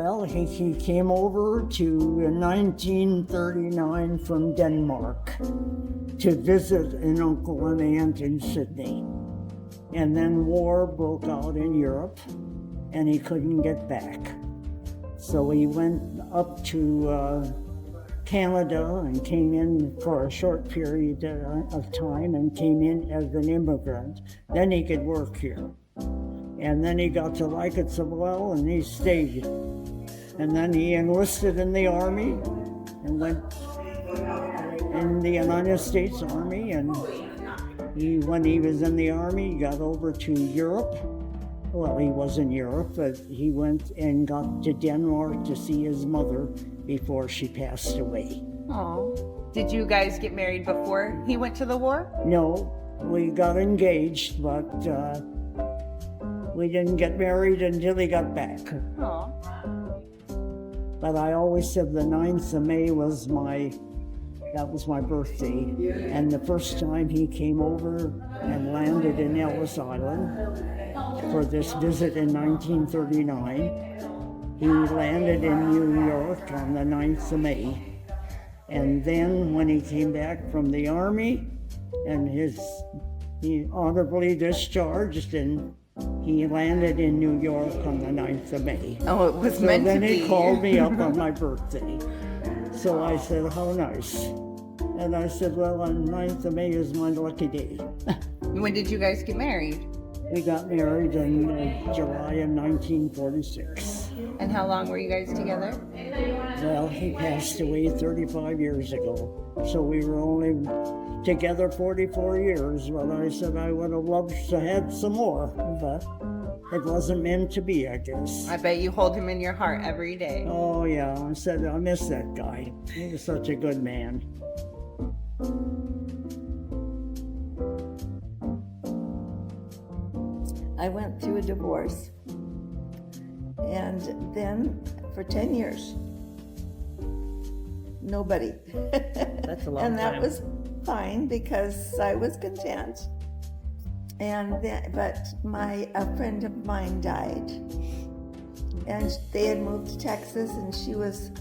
Well, he came over in 1939 from Denmark to visit an uncle and aunt in Sydney. And then war broke out in Europe, and he couldn't get back. So he went up to Canada and came in for a short period of time and came in as an immigrant. Then he could work here. And then he got to like it so well, and he stayed. And then he enlisted in the Army and went in the United States Army. And when he was in the Army, he got over to Europe. Well, he was in Europe, but he went and got to Denmark to see his mother before she passed away. Oh, did you guys get married before he went to the war? No, we got engaged, but we didn't get married until he got back. Oh. But I always said the 9th of May was my birthday. And the first time he came over and landed in Ellis Island for this visit in 1939, he landed in New York on the 9th of May. And then when he came back from the Army, and he honorably discharged, and he landed in New York on the 9th of May. Oh, it was meant to be. Then he called me up on my birthday. So I said, how nice. And I said, well, on 9th of May is my lucky day. When did you guys get married? We got married in July of 1946. And how long were you guys together? Well, he passed away 35 years ago. So we were only together 44 years. Well, I said I would have loved to have some more, but it wasn't meant to be, I guess. I bet you hold him in your heart every day. Oh, yeah. I said, I miss that guy. He was such a good man. I went through a divorce, and then for 10 years, nobody. That's a long and that time. was fine because I was content. And then, but a friend of mine died, and they had moved to Texas, and she was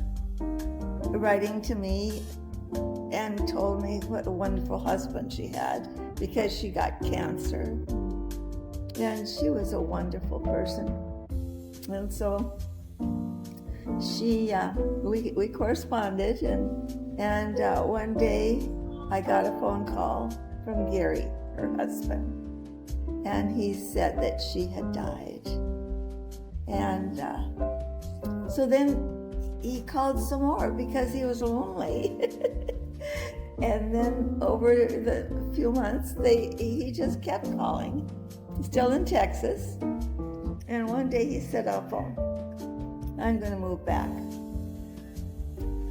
writing to me and told me what a wonderful husband she had because she got cancer. And she was a wonderful person. And so we corresponded, and one day I got a phone call from Gary, her husband, and he said that she had died. And so then he called some more because he was lonely. And then over the few months, he just kept calling. Still in Texas. And one day he said, I'm going to move back.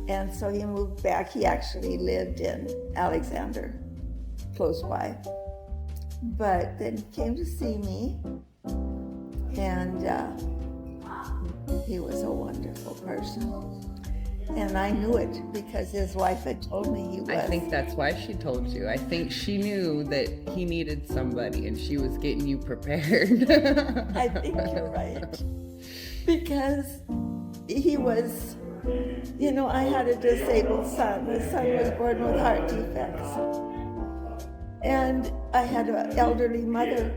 And so he moved back. He actually lived in Alexander, close by. But then he came to see me, and he was a wonderful person. And I knew it because his wife had told me he was. I think that's why she told you. I think she knew that he needed somebody and she was getting you prepared. I think you're right. Because he was, I had a disabled son. The son was born with heart defects. And I had an elderly mother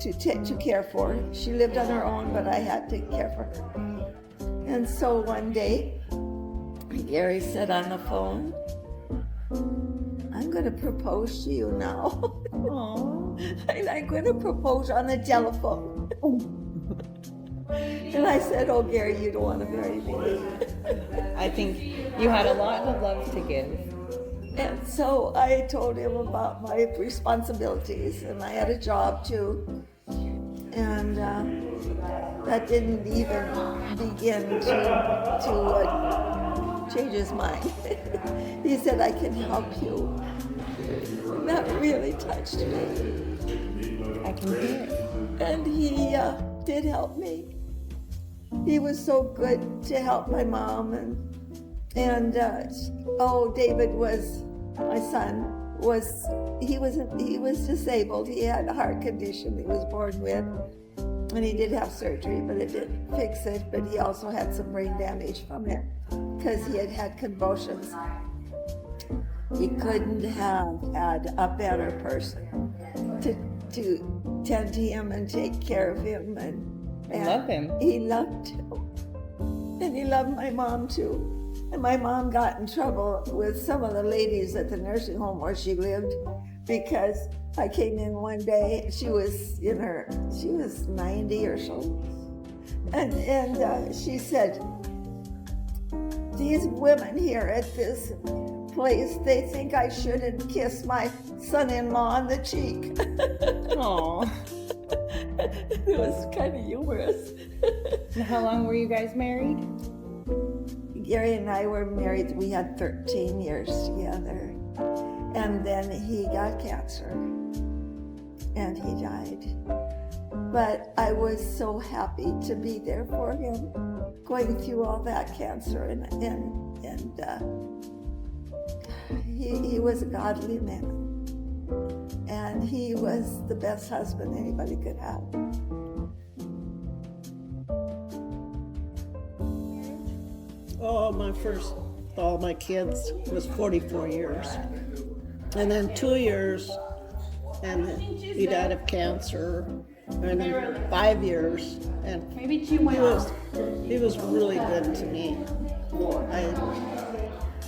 to care for. She lived on her own, but I had to care for her. And so one day, Gary said on the phone, I'm going to propose to you now. I'm going to propose on the telephone. And I said, oh, Gary, you don't want to marry me. I think you had a lot of love to give. And so I told him about my responsibilities, and I had a job too. And that didn't even begin to change his mind. He said, I can help you. And that really touched me. I can hear it. And he did help me. He was so good to help my mom. And David was, my son, he was disabled. He had a heart condition he was born with. And he did have surgery, but it didn't fix it. But he also had some brain damage from it because he had had convulsions. He couldn't have had a better person to tend to him and take care of him. And love him. He loved him. And he loved my mom too. And my mom got in trouble with some of the ladies at the nursing home where she lived because I came in one day, she was 90 or so. And she said, these women here at this place, they think I shouldn't kiss my son-in-law on the cheek. Aww. It was kind of humorous. How long were you guys married? Gary and I were married, we had 13 years together. And then he got cancer and he died. But I was so happy to be there for him, going through all that cancer. And he was a godly man. And he was the best husband anybody could have. Oh, all my kids was 44 years. And then 2 years, and he died of cancer. And then 5 years, and he was really good to me. I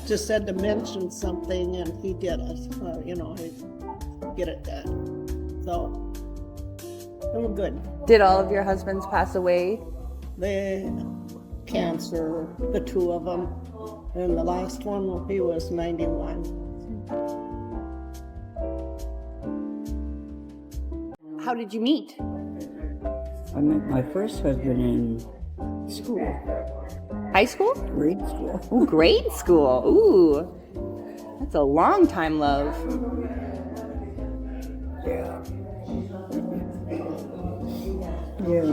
just said to mention something, and he did it. I get it done. So, they were good. Did all of your husbands pass away? Cancer, the two of them, and the last one, he was 91. How did you meet? I met my first husband in school, High school? grade school. Ooh, grade school. Ooh, that's a long time love. Yeah. Yeah.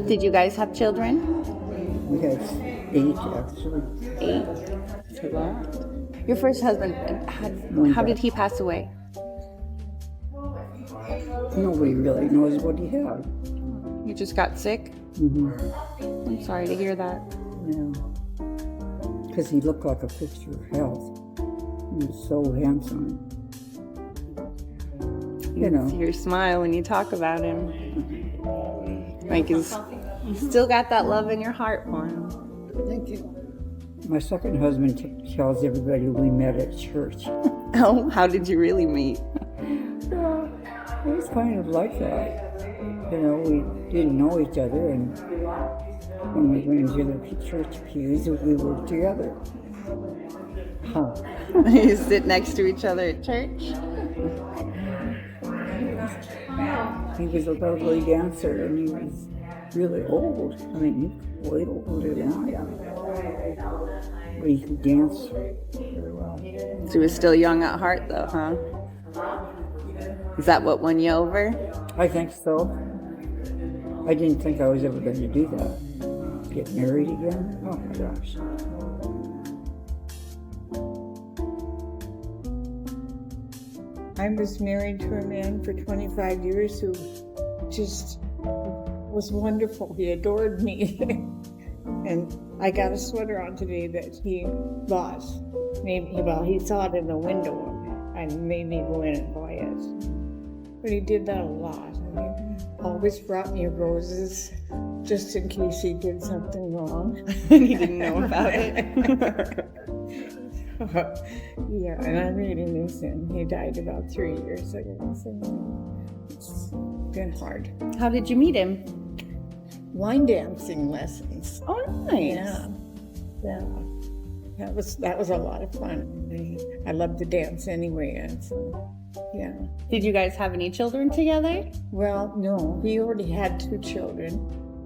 Did you guys have children? We had 8 actually. 8. That's a lot. Your first husband, how did he pass away? Nobody really knows what he had. You just got sick? Mm-hmm. I'm sorry to hear that. Yeah. Because he looked like a picture of health. He was so handsome. You know. Your smile when you talk about him. Like you still got that love in your heart for him. Thank you. My second husband tells everybody we met at church. Oh, how did you really meet? Yeah, it was kind of like that. You know, we didn't know each other, and when we went into the church pews, we were together. Huh. You sit next to each other at church? He was a lovely dancer, and he was really old. I mean, he was way older than I am. But he could dance very well. So he was still young at heart, though, huh? Is that what won you over? I think so. I didn't think I was ever going to do that. Get married again? Oh my gosh. I was married to a man for 25 years who just was wonderful. He adored me. And I got a sweater on today that he bought. He saw it in the window and made me go in and buy it. But he did that a lot. And he always brought me roses just in case he did something wrong. And he didn't know about it. Yeah, and I made him this, and he died about 3 years ago. So it's been hard. How did you meet him? Wine dancing lessons. Oh, nice. Yeah. That was a lot of fun. I love to dance anyway, and so yeah. Did you guys have any children together? Well, no, we already had 2 children.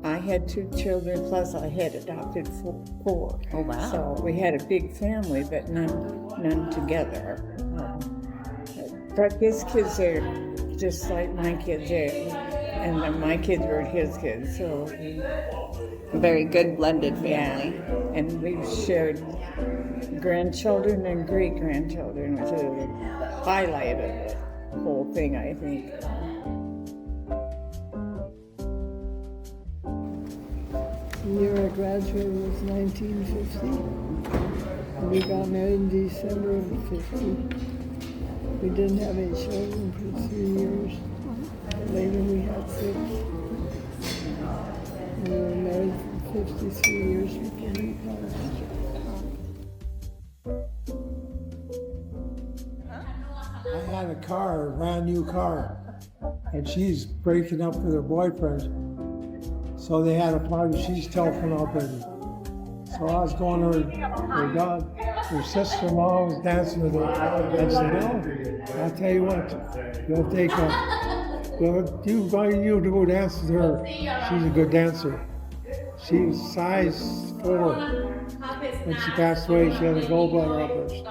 I had 2 children, plus I had adopted 4. Oh, wow. So we had a big family, but none together. But his kids are just like my kids are, and then my kids were his kids. So A very good blended family. yeah, and we've shared grandchildren and great-grandchildren, which is the highlight of the whole thing, I think. year I graduated was 1950. We got married in December of 50. We didn't have any children for 3 years. Later we had 6. We were married for 53 years before we passed. I had a car, a brand new car, and she's breaking up with her boyfriend. So they had a party, she's telephone operator. So I was going to her sister-in-law was dancing with her. I said, no, I'll tell you what, you'll take her. You to go dance with her. She's a good dancer. She's size 4. When she passed away, she had a gallbladder operation.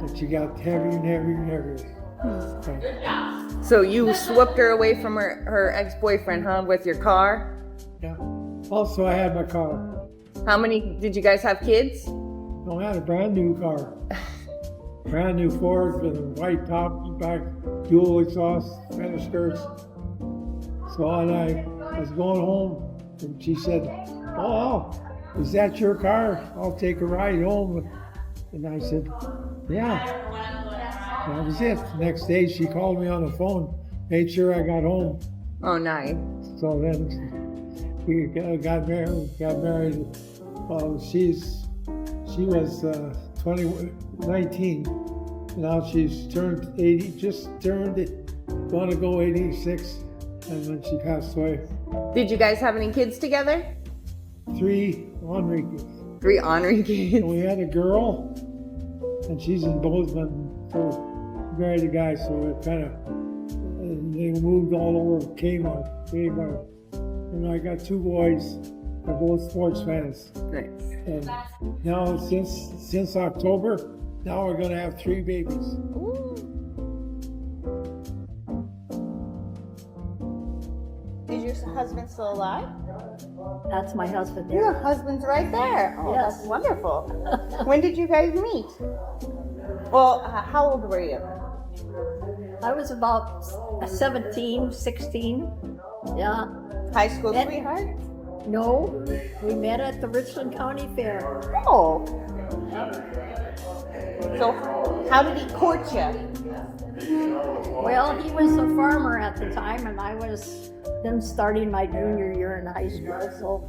And she got heavier and heavier and heavier. So you swooped her away from her ex-boyfriend, huh, with your car? Yeah. Also, I had my car. How many, did you guys have kids? No, I had a brand new car. Brand new Ford with a white top, back, dual exhaust, fender skirts. So and I was going home, and she said, "Oh, is that your car? I'll take a ride home." And I said, "Yeah." That was it. The next day, she called me on the phone, made sure I got home. Oh, nice. So then we got married. Well, she was 19. Now she's turned 80, just turned it, going to go 86, and then she passed away. Did you guys have any kids together? 3 honorary kids. 3 honorary kids. And we had a girl, and she's in Bozeman, so married a guy, so it kind of, they moved all over Kmart. And I got 2 boys, they're both sports fans. Nice. And now since October, now we're gonna have 3 babies. Is your husband still alive? That's my husband Your there. husband's right there. Oh, Yes. that's wonderful. When did you guys meet? Well, how old were you? I was about 17, 16. Yeah. High school And- sweetheart? No, we met at the Richland County Fair. Oh. So, how did he court you? Well, he was a farmer at the time, and I was then starting my junior year in high school. So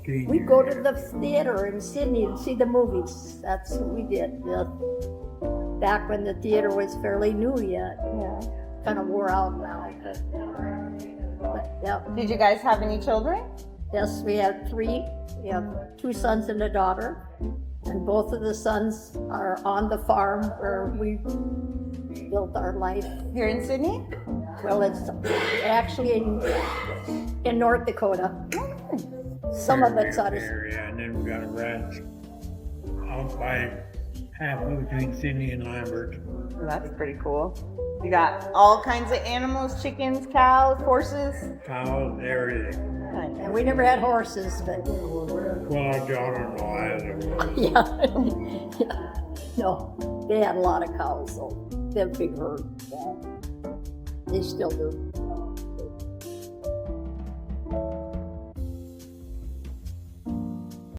we'd go to the theater in Sydney and see the movies. That's what we did. Back when the theater was fairly new yet. Yeah. Kind of wore out now. But yeah. Did you guys have any children? Yes, we had 3. We have 2 sons and a daughter. And both of the sons are on the farm where we built our life. Here in Sydney? Well, it's actually in North Dakota. Some of it's out of... area, and then we got a ranch out by halfway between Sydney and Lambert. Well, that's pretty cool. You got all kinds of animals, chickens, cows, horses. Cows, everything. And we never had horses, but Well, I don't know either. yeah. No, they had a lot of cows, though. They had a big herd. Yeah. They still do.